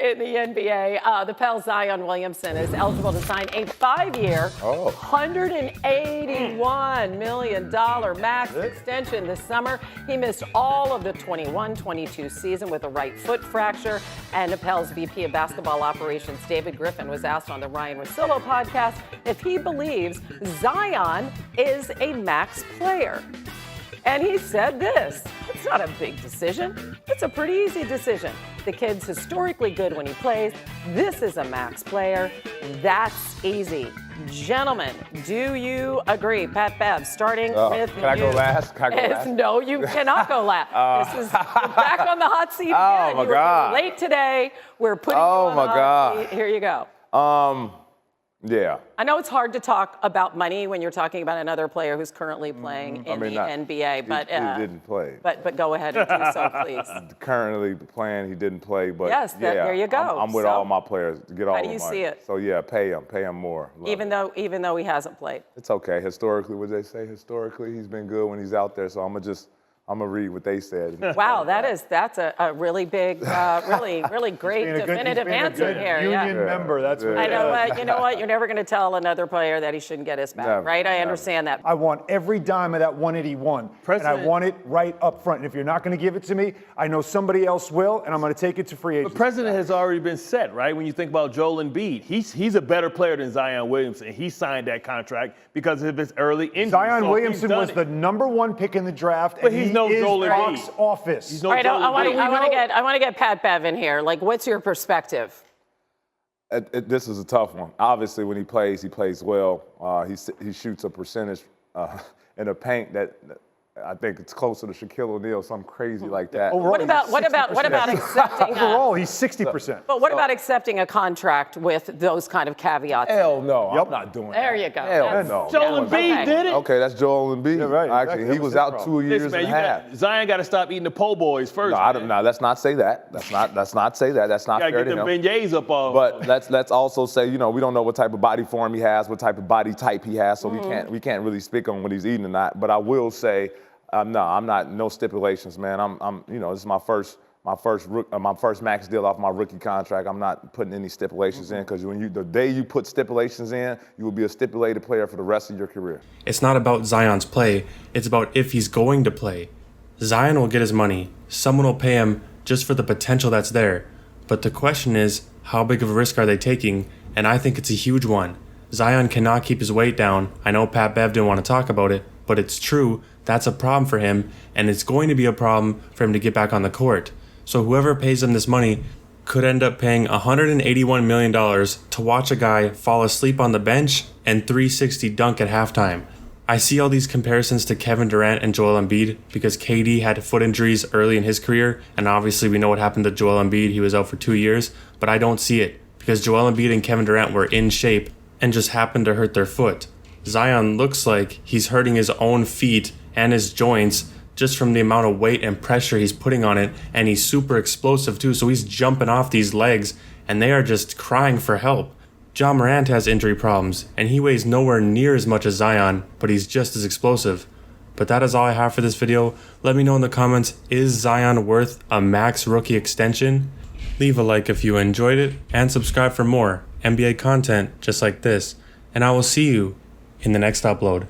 in the NBA. The Pels' Zion Williamson is eligible to sign a 5-year, $181 million max extension this summer. He missed all of the 21-22 season with a right foot fracture. And the Pels' VP of Basketball Operations, David Griffin, was asked on the Ryan Russillo podcast if he believes Zion is a max player. And he said this: it's not a big decision. It's a pretty easy decision. The kid's historically good when he plays. This is a max player. That's easy. Gentlemen, do you agree? Pat Bev, starting with Can I go last? No, you cannot go last. This is you're back on the hot seat again. Oh, my God. Were late today. We're putting you on the hot seat. Here you go. Yeah. I know it's hard to talk about money when you're talking about another player who's currently playing in the NBA, but he didn't play. But go ahead and do so, please. Currently playing, he didn't play, but yes, there you go. I'm with all my players to get all the money. How do you see it? So yeah, pay him more. Even though he hasn't played. It's okay. Historically, what they say? Historically, he's been good when he's out there. So I'm gonna read what they said. Wow, that's a really big, really great definitive answer here. Union member, that's what. I know what. You know what? You're never going to tell another player that he shouldn't get his back, right? I understand that. I want every dime of that 181, and I want it right up front. And if you're not going to give it to me, I know somebody else will, and I'm going to take it to free agency. The precedent has already been set, right? When you think about Joel Embiid, he's a better player than Zion Williamson. He signed that contract because of his early injury. Zion Williamson was the #1 pick in the draft, but he's no Joel Embiid. Office. All right, I want to get Pat Bev in here. Like, what's your perspective? This is a tough one. Obviously, when he plays well. He shoots a percentage in the paint that I think it's closer to Shaquille O'Neal, something crazy like that. Overall, what about accepting? Overall, he's 60%. But what about accepting a contract with those kind of caveats? Hell no, I'm not doing that. There you go. Hell no. Joel Embiid did it. Okay, that's Joel Embiid. Yeah, right. Actually, Exactly. he was out 2 years and a half. Zion got to stop eating the po' boys first. No, let's not say that. Let's not say that. That's not fair fair to him. to Get them beignets up all. But let's also say, we don't know what type of body form he has, what type of body type he has, so we can't really speak on what he's eating or not. But I will say, I'm not, no stipulations, man. This is my first max deal off my rookie contract. I'm not putting any stipulations in, because the day you put stipulations in, you will be a stipulated player for the rest of your career. It's not about Zion's play. It's about if he's going to play. Zion will get his money. Someone will pay him just for the potential that's there. But the question is, how big of a risk are they taking? And I think it's a huge one. Zion cannot keep his weight down. I know Pat Bev didn't want to talk about it, but it's true. That's a problem for him, and it's going to be a problem for him to get back on the court. So whoever pays him this money could end up paying $181 million to watch a guy fall asleep on the bench and 360 dunk at halftime. I see all these comparisons to Kevin Durant and Joel Embiid because KD had foot injuries early in his career, and obviously we know what happened to Joel Embiid. He was out for 2 years, but I don't see it because Joel Embiid and Kevin Durant were in shape and just happened to hurt their foot. Zion looks like he's hurting his own feet and his joints just from the amount of weight and pressure he's putting on it, and he's super explosive too, so he's jumping off these legs and they are just crying for help. Ja Morant has injury problems and he weighs nowhere near as much as Zion, but he's just as explosive. But that is all I have for this video. Let me know in the comments, is Zion worth a max rookie extension? Leave a like if you enjoyed it and subscribe for more NBA content just like this, and I will see you in the next upload.